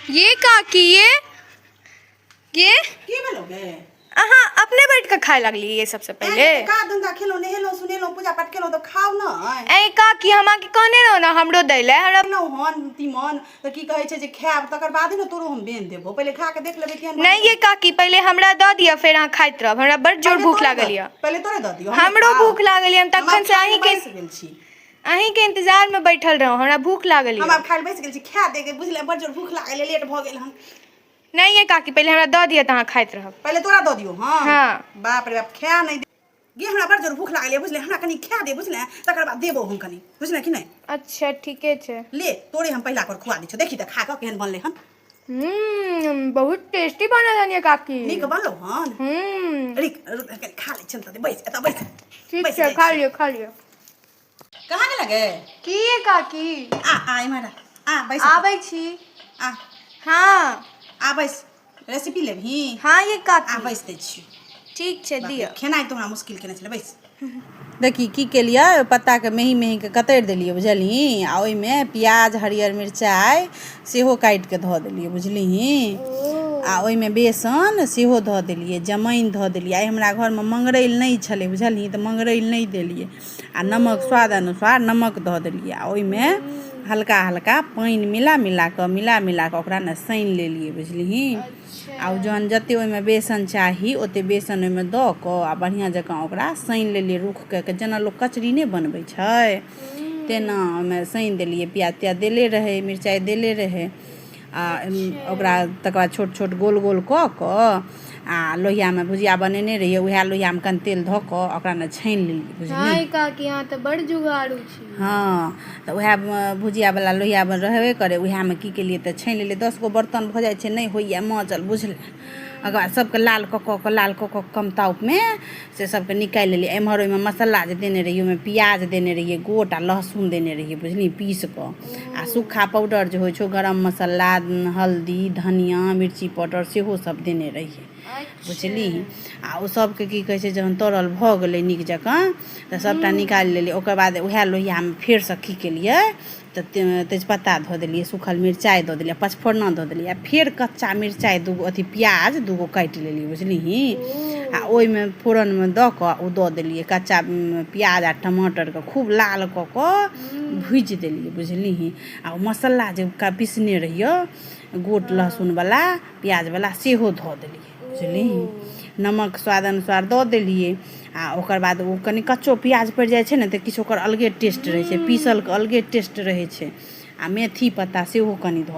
ये काकी ये की भेलोगे? अहाँ अपने बैठ के खाए लगली ये सबसे पहले का धंधा खेलो नहेलो सुनेलो पूजा पाठ केलो तो खाओ ना। ए काकी हमा के कहने रहो ना हमरो दै ले नो हन तीमन तो की कहे छे जे खाब तकर बाद न तोरो हम बेन देबो। पहले खा के देख लेबे केहन। नहीं ये काकी पहले हमरा द दिया फिर अहाँ खाइत रहब। हमरा बड़ जोर भूख लागल या। पहले तोरे द दियो। हमरो भूख लागल या। हम तखन से अहीं के इंतजार में बैठल रहूं। हमरा भूख लागल या। हम अब खाए बैस गेल छी खा दे के बुझले बड़ जोर भूख लागल लेट भ गेल हन। नहीं ये काकी पहले हमरा द दिया त अहाँ खाइत रहब। पहले तोरा द दियो। हां हां बाप रे बाप खा नहीं गे हमरा बड़ जोर भूख लागल बुझले हमरा कनी खा दे बुझले तकर बाद देबो हम कनी बुझले कि नहीं। अच्छा ठीके छे ले तोरे हम पहला कर खुआ दी छ देखी त खा के केहन बनले हन। बहुत टेस्टी बनल हन ये काकी। नीक बनलो हन। अरे खा ले छन त बैस एता बैस। ठीक छे खा लियो खा लियो। कहां ने लगे की ये काकी आ इमारा आ बैस आबै छी। आ हां आ बैस रेसिपी लेबही। हां ये काकी आ बैस दे छी। ठीक छे दियो। खेनाइ तो हमरा मुश्किल केने छले बैस। देखी की केलिए पत्ता के मेही मेही के कतरि देलिए बुझलही आ ओइ में प्याज हरियर मिरचाई सेहो काट के ध देलिए बुझलिही आ ओइ में बेसन सेहो ध देलिए जमैन ध देलिए। आइ हमरा घर में मंगरैल नहीं छले बुझलही त मंगरैल नहीं देलिए आ नमक स्वाद अनुसार नमक ध देलिए आ ओइ में हल्का हल्का पानी मिला मिला के ओकरा न साइन लेलिए बुझलिही आ जहन जते ओइ में बेसन चाही ओते बेसन ओइ में द क आ बढ़िया जकां ओकरा साइन लेलिए रुख के जेना लोग कचरी नहीं बनबै छै तेना ओइ में साइन देलिए। प्याज त्याज देले रहे मिरचाई देले रहे आ ओकरा तकर बाद छोट छोट गोल गोल क आ लोहिया में भुजिया बनेने रहिए उहे लोहिया में कन तेल ध क ओकरा न छाइन लेलिए बुझली। हां काकी यहां त बड़ जुगाड़ू छी। हां त उहे भुजिया वाला लोहिया में रहबे करे उहे में की केलिए त छाइन लेलिए। 10 गो बर्तन भ जाय छै नहीं होइया माजल बुझले। अगर सबके लाल क कम ताप में से सबके निकाल लेलिए। एम्हर ओइ में मसाला जे देने रहिए ओइ में प्याज देने रहिए गोट आ लहसुन देने रहिए बुझली पीस क आ सूखा पाउडर जे होइ छै गरम मसाला हल्दी धनिया मिर्ची पाउडर सेहो सब देने रहिए बुझली। आ ओ सबके की कहै छै जहन तरल भ गेलै नीक जकां त सबटा निकाल लेलिए। ओकर बाद उहे लोहिया में फेर से की केलिए त तेजपत्ता ध देलिए सूखल मिरचाई द देलिए पचफोरना द देलिए आ फेर कच्चा मिरचाई दूगो अथी प्याज दूगो काट लेलिए बुझलिही आ ओइ में फोरन में द क ओ द देलिए कच्चा प्याज आ टमाटर के खूब लाल क भूज देलिए बुझलिही आ मसाला जे पीसने रहिए गोट लहसुन वाला प्याज वाला सेहो ध देलिए बुझलिही। नमक स्वाद अनुसार द देलिए आ ओकर बाद ओ कनी कच्चो प्याज पड़ जाय छै ने त किछ ओकर अलगे टेस्ट रहे छै पीसल के अलगे टेस्ट रहे छै आ मेथी पत्ता सेहो कनी ध